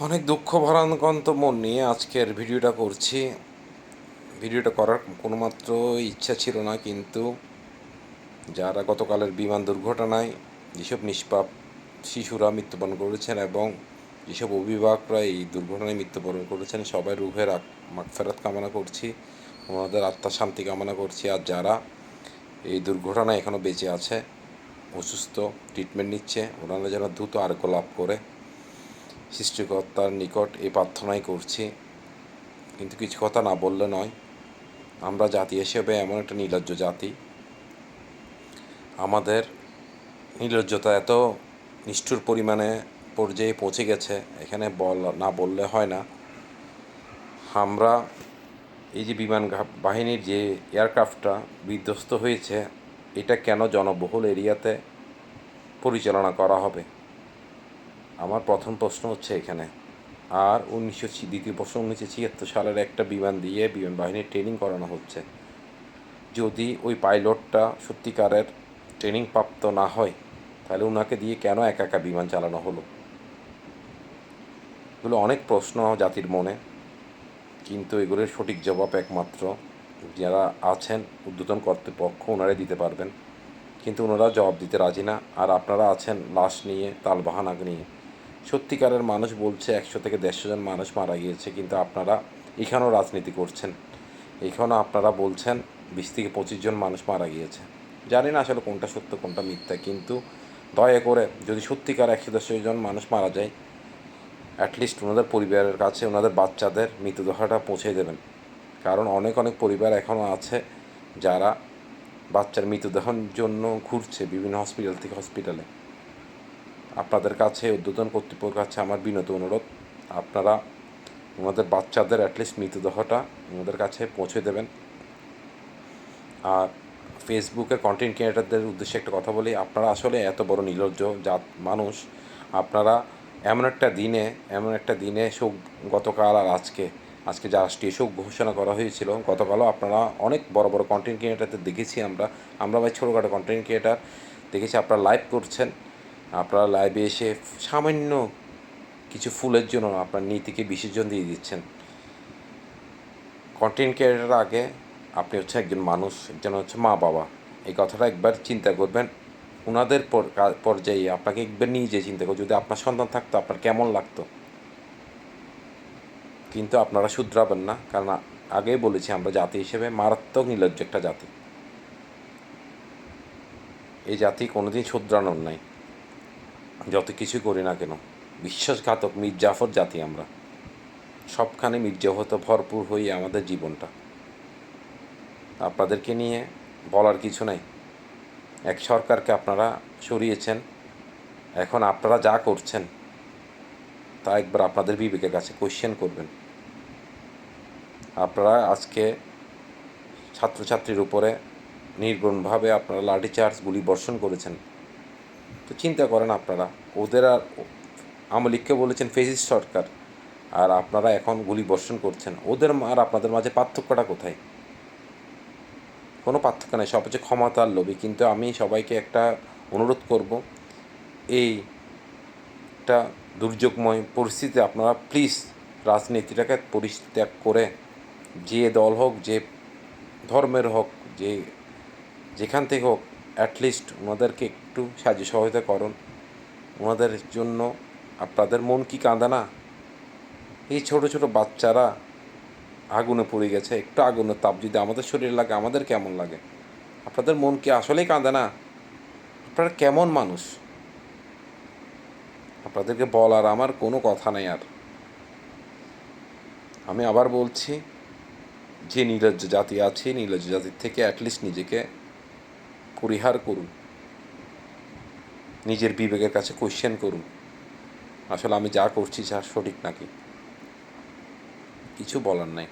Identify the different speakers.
Speaker 1: অনেক দুঃখ ভারাক্রান্ত মন নিয়ে আজকের ভিডিওটা করছি। ভিডিওটা করার কোনো মাত্র ইচ্ছা ছিল না, কিন্তু যারা গতকালের বিমান দুর্ঘটনায় যেসব নিষ্পাপ শিশুরা মৃত্যুবরণ করেছেন এবং যেসব অভিভাবকরা এই দুর্ঘটনায় মৃত্যুবরণ করেছেন, সবাই রুহের মাগফিরাত কামনা করছি, ওনাদের আত্মার শান্তি কামনা করছি। আর যারা এই দুর্ঘটনায় এখনও বেঁচে আছে, অসুস্থ, ট্রিটমেন্ট নিচ্ছে, ওনারা যেন দ্রুত আরোগ্য লাভ করে সৃষ্টিকর্তার নিকট এই প্রার্থনাই করছি। কিন্তু কিছু কথা না বললে নয়। আমরা জাতি হিসেবে এমন একটা নির্লজ্জ জাতি, আমাদের নির্লজ্জতা এত নিষ্ঠুর পরিমাণে পর্যায়ে পৌঁছে গেছে, এখানে না বললে হয় না। আমরা এই যে বিমান বাহিনীর যে এয়ারক্রাফটটা বিধ্বস্ত হয়েছে, এটা কেন জনবহুল এরিয়াতে পরিচালনা করা হবে? আমার প্রথম প্রশ্ন হচ্ছে এখানে। আর দ্বিতীয় প্রশ্ন, 1976 সালের একটা বিমান দিয়ে বিমান বাহিনীর ট্রেনিং করানো হচ্ছে। যদি ওই পাইলটটা সত্যিকারের ট্রেনিং প্রাপ্ত না হয়, তাহলে ওনাকে দিয়ে কেন একা একা বিমান চালানো হলো? এগুলো অনেক প্রশ্ন জাতির মনে, কিন্তু এগুলোর সঠিক জবাব একমাত্র যারা আছেন ঊর্ধ্বতন কর্তৃপক্ষ, ওনারাই দিতে পারবেন। কিন্তু ওনারা জবাব দিতে রাজি না। আর আপনারা আছেন লাশ নিয়ে, তালবাহানা নিয়ে। সত্যিকারের মানুষ বলছে 100 থেকে 150 জন মানুষ মারা গিয়েছে, কিন্তু আপনারা এখানেও রাজনীতি করছেন। এখানেও আপনারা বলছেন 20 থেকে 25 জন মানুষ মারা গিয়েছে। জানি না আসলে কোনটা সত্য কোনটা মিথ্যা, কিন্তু দয়া করে যদি সত্যিকার 110 জন মানুষ মারা যায়, অ্যাটলিস্ট ওনাদের পরিবারের কাছে ওনাদের বাচ্চাদের মৃতদেহটা পৌঁছে দেবেন। কারণ অনেক অনেক পরিবার এখনও আছে যারা বাচ্চার মৃতদেহের জন্য ঘুরছে বিভিন্ন হসপিটাল থেকে হসপিটালে। আপনাদের কাছে, ঊর্ধ্বতন কর্তৃপক্ষের কাছে আমার বিনত অনুরোধ, আপনারা ওনাদের বাচ্চাদের অ্যাটলিস্ট মৃতদেহটা ওনাদের কাছে পৌঁছে দেবেন। আর ফেসবুকের কন্টেন্ট ক্রিয়েটারদের উদ্দেশ্যে একটা কথা বলি, আপনারা আসলে এত বড় নির্লজ্জ জাত মানুষ। আপনারা এমন একটা দিনে শোক, গতকাল আর আজকে যে রাষ্ট্রীয় শোক ঘোষণা করা হয়েছিল, গতকালও আপনারা অনেক বড় বড় কন্টেন্ট ক্রিয়েটারদের দেখেছি আমরা ভাই ছোটোখাটো কন্টেন্ট ক্রিয়েটার দেখেছি, আপনারা লাইভ করছেন। আপনারা লাইভে এসে সামান্য কিছু ফুলের জন্য আপনার নীতিকে বিসর্জন দিয়ে দিচ্ছেন। কন্টেন্ট ক্রিয়েটার আগে আপনি হচ্ছে একজন মানুষ, একজন হচ্ছে মা বাবা। এই কথাটা একবার চিন্তা করবেন। ওনাদের পর্যায়ে আপনাকে একবার নিজে চিন্তা করবেন, যদি আপনার সন্তান থাকতো আপনার কেমন লাগতো। কিন্তু আপনারা শুধরাবেন না, কারণ আগেই বলেছি আমরা জাতি হিসেবে মারাত্মক নির্লজ্জ একটা জাতি। এই জাতি কোনোদিন শুধরানোর নাই, যত কিছু করি না কেন। বিশ্বাসঘাতক মির্জাফর জাতি আমরা, সবখানে মির্জাফত ভরপুর হয়ে আমাদের জীবনটা। আপনাদেরকে নিয়ে বলার কিছু নাই। এক সরকারকে আপনারা সরিয়েছেন, এখন আপনারা যা করছেন তা একবার আপনাদের বিবেকের কাছে কোয়েশ্চেন করবেন। আপনারা আজকে ছাত্রছাত্রীর উপরে নির্মমভাবে আপনারা লাঠিচার্জ, গুলি বর্ষণ করেছেন। তো চিন্তা করেন, আপনারা ওদের আর আওয়ামী লীগকে বলেছেন ফেসিস্ট সরকার, আর আপনারা এখন গুলি বর্ষণ করছেন। ওদের আর আপনাদের মাঝে পার্থক্যটা কোথায়? কোনো পার্থক্য নেই, সব হচ্ছে ক্ষমতার লোভী। কিন্তু আমি সবাইকে একটা অনুরোধ করব, এইটা দুর্যোগময় পরিস্থিতিতে আপনারা প্লিজ রাজনীতিটাকে পরিত্যাগ করে, যে দল হোক, যে ধর্মের হোক, যেখান থেকে হোক, অ্যাটলিস্ট ওনাদেরকে একটু সাহায্য সহায়তা করুন। ওনাদের জন্য আপনাদের মন কি কাঁদে না? এই ছোট ছোট বাচ্চারা আগুনে পড়ে গেছে, একটু আগুনের তাপ যদি আমাদের শরীরে লাগে আমাদের কেমন লাগে? আপনাদের মন কি আসলেই কাঁদে না? আপনারা কেমন মানুষ? আপনাদেরকে বলার আমার কোনো কথা নেই। আর আমি আবার বলছি, যে নির্লজ্জ জাতি আছে, নির্লজ্জ জাতির থেকে অ্যাটলিস্ট নিজেকে পরিহার করুন, নিজের বিবেকের কাছে কোয়েশ্চেন করুন, আসলে আমি যা করছি যা সঠিক নাকি। কিছু বলার নাই।